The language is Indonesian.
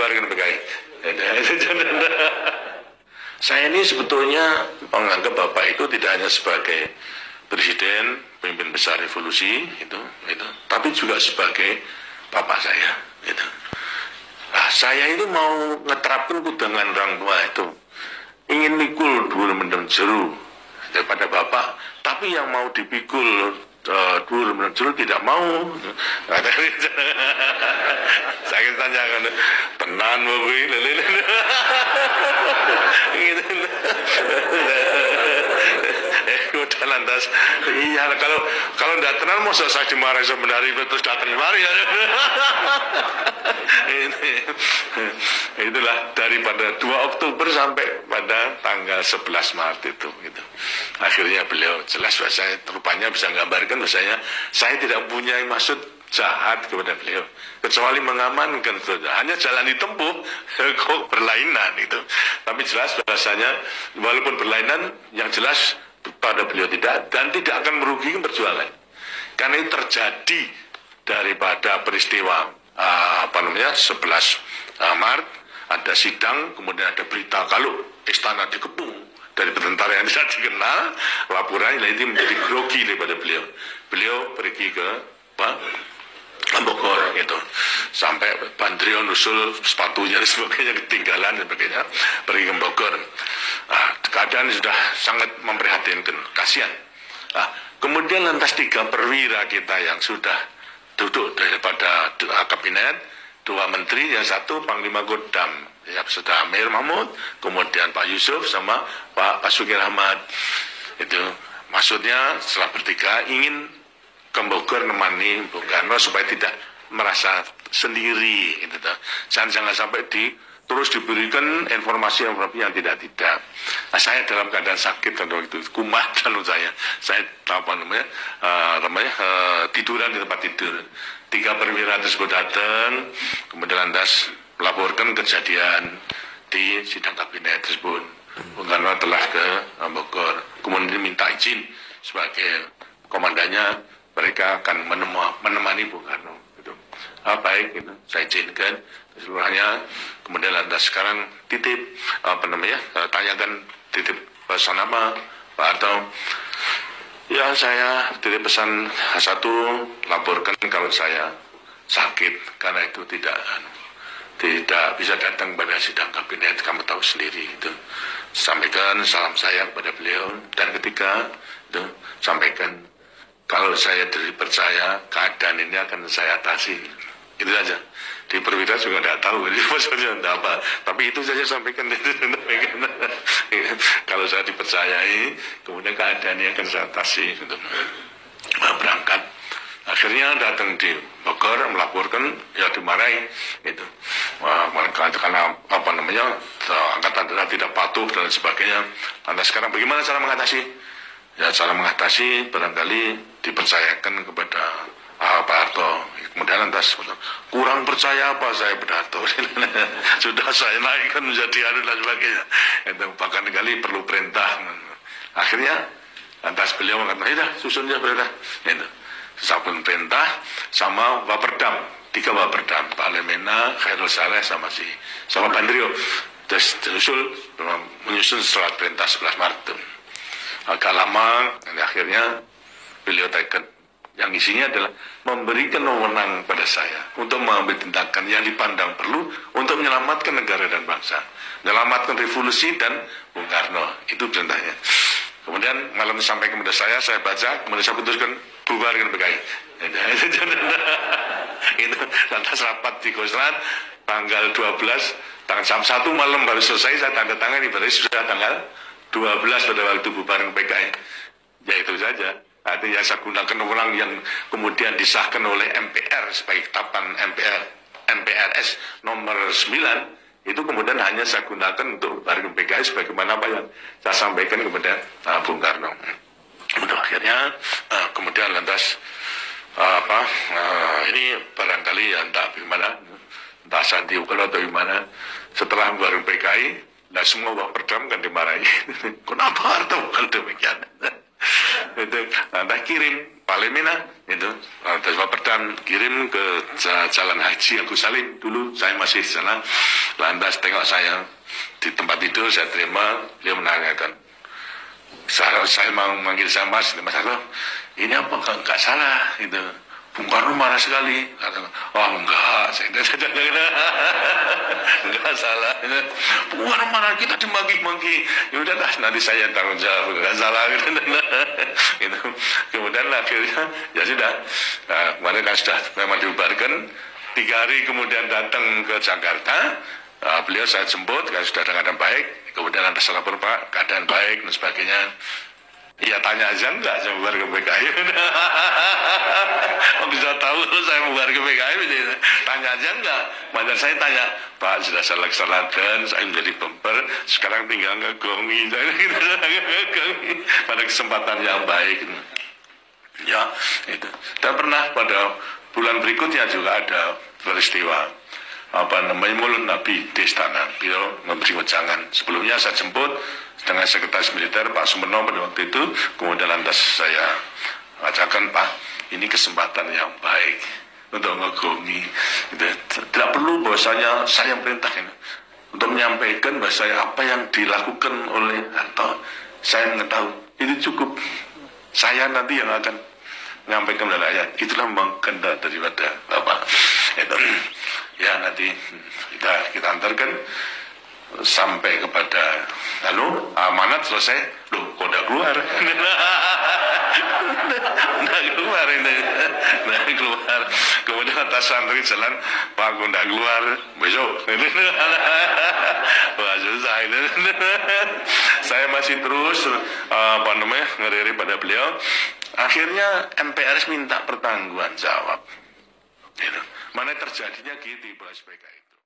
bubarkan PKI. Saya ini sebetulnya menganggap Bapak itu tidak hanya sebagai presiden, pemimpin besar revolusi itu, tapi juga sebagai bapak saya. Itu. Nah, saya itu mau ngeterapkan kudangan orang tua itu, ingin mikul dulu mendem jeru daripada bapak, tapi yang mau dipikul dulu mendem jeru tidak mau. Saya tanyakan, tenan mau udah lantas, iya kalau tidak tenang mau saya dimarahi sebenarnya terus datang kemari ya. Itulah daripada 2 Oktober sampai pada tanggal 11 Maret itu gitu. Akhirnya beliau jelas saya rupanya bisa menggambarkan bahwasanya saya tidak punya maksud jahat kepada beliau kecuali mengamankan, hanya jalan ditempuh kok berlainan itu, tapi jelas bahasanya walaupun berlainan yang jelas pada beliau tidak dan tidak akan merugikan perjuangan karena itu terjadi daripada peristiwa 11 Maret ada sidang, kemudian ada berita kalau istana dikepung dari tentara yang tidak dikenal, laporannya itu menjadi grogi daripada beliau pergi ke Bogor gitu, sampai Bandrio nusul sepatunya dan sebagainya ketinggalan dan sebagainya, pergi ke Bogor. Nah, keadaan sudah sangat memprihatinkan, kasihan. Nah, kemudian lantas 3 perwira kita yang sudah duduk daripada kabinet, 2 menteri, yang 1 Panglima Kodam, ya sudah Amir Mahmud, kemudian Pak Yusuf sama Pak Basuki Rahmat. Itu maksudnya setelah bertiga ingin ke Bogor nemani Bung Karno supaya tidak merasa sendiri gitu. Jangan sampai terus diberikan informasi yang tidak. Nah, saya dalam keadaan sakit waktu itu, kumat dan saya tiduran di tempat tidur. 3 perwira tersebut datang, kemudian lantas melaporkan kejadian di sidang kabinet tersebut. Bung Karno telah ke Bogor, kemudian minta izin sebagai komandannya. Mereka akan menemani Bung Karno. Gitu. Baik, gitu. Saya izinkan keseluruhannya. Kemudian lantas sekarang titip, tanyakan titip pesan apa, Pak Harto. Ya, saya titip pesan 1, laporkan kalau saya sakit, karena itu tidak bisa datang pada sidang kabinet, kamu tahu sendiri itu. Sampaikan salam saya kepada beliau, dan ketiga itu sampaikan kalau saya dipercaya, keadaan ini akan saya atasi. Itu saja. Di perwira juga tidak tahu, maksudnya tidak apa. Tapi itu saja sampaikan. Kalau saya dipercayai, kemudian keadaan ini akan saya atasi. Berangkat. Akhirnya datang di Bogor, melaporkan, ya dimarahi. Itu. Karena angkatan darat tidak patuh dan sebagainya. Lantas sekarang bagaimana cara mengatasi? Ya, cara mengatasi barangkali dipercayakan kepada Pak Harto. Kemudian lantas kurang percaya apa saya pada Harto. Sudah saya naikkan menjadi dan sebagainya. Itu bahkan kali perlu perintah. Akhirnya lantas beliau mengatakan, "Ya, susun saja perintah." Itu. Sabun perintah sama Waperdam, 3 Waperdam, Pak Lemena, Khairul Saleh sama Bandrio. Terus menyusun surat perintah 11 Maret itu. Agak lama, dan akhirnya beliau taken yang isinya adalah memberikan wewenang pada saya untuk mengambil tindakan yang dipandang perlu untuk menyelamatkan negara dan bangsa, menyelamatkan revolusi dan Bung Karno. Itu perintahnya. Kemudian malam sampai kepada saya baca, kemudian saya putuskan bubarkan PKI. Itu lantas rapat di Kostrad tanggal 12, tanggal jam 1 malam baru selesai, saya tanda tangan, berarti sudah tanggal 12 pada waktu bubaran PKI. Ya itu saja. Artinya saya gunakan wewenang yang kemudian disahkan oleh MPR sebagai ketetapan MPRS nomor 9, itu kemudian hanya saya gunakan untuk bubaran PKI sebagaimana apa yang saya sampaikan kepada Bung Karno. Kemudian akhirnya kemudian lantas ini barangkali ya entah bagaimana, entah Sandi Ukel atau gimana, setelah bubaran PKI, nah semua Waperdam kan dimarahi. Kenapa Harto bukan demikian? Itu, nah kirim Palembang itu terus Pak Perdam kirim ke Jalan Haji Agus Salim. Dulu saya masih di sana, lantas tengok saya di tempat tidur, saya terima, dia menanyakan, saya mau manggil saya Mas Arlo, ini apa enggak salah itu. Bung Karno marah sekali. Oh enggak, saya enggak salah. Bung Karno marah, kita dimaki-maki. Ya udah nanti saya tanggung jawab, enggak salah. Gitu. Kemudian akhirnya ya sudah. Nah, kemarin kan sudah memang dibubarkan. 3 hari kemudian datang ke Jakarta. Beliau saya jemput, kan sudah dengan keadaan baik. Kemudian lantas lapor Pak, keadaan baik dan sebagainya. Iya tanya aja enggak saya bubar ke PKI. Bisa tahu saya bubar ke PKI, tanya aja enggak. Macam saya tanya, Pak sudah saya laksanakan, saya menjadi bumper, sekarang tinggal ngegongi. Pada kesempatan yang baik. Ya, itu. Dan pernah pada bulan berikutnya juga ada peristiwa mulut Nabi di istana. Beliau memberi wejangan. Sebelumnya saya jemput dengan sekretaris militer Pak Sumerno pada waktu itu, kemudian lantas saya ajarkan, Pak, ini kesempatan yang baik untuk ngegongi. Tidak perlu bahwasanya saya perintah ini untuk menyampaikan bahwasanya apa yang dilakukan oleh Harto saya mengetahui, itu cukup. Saya nanti yang akan menyampaikan kepada rakyat. Itulah memang kehendak daripada Bapak. Itu ya nanti kita antarkan sampai kepada amanat selesai. Loh, kok udah keluar? Nggak keluar ini. Nggak keluar. Kemudian atas santri jalan, Pak, kok nggak keluar? Besok. Wah, susah ini. Saya masih terus ngeriri pada beliau. Akhirnya MPRS minta pertanggungan jawab. Mana terjadinya gitu, Bos PKI.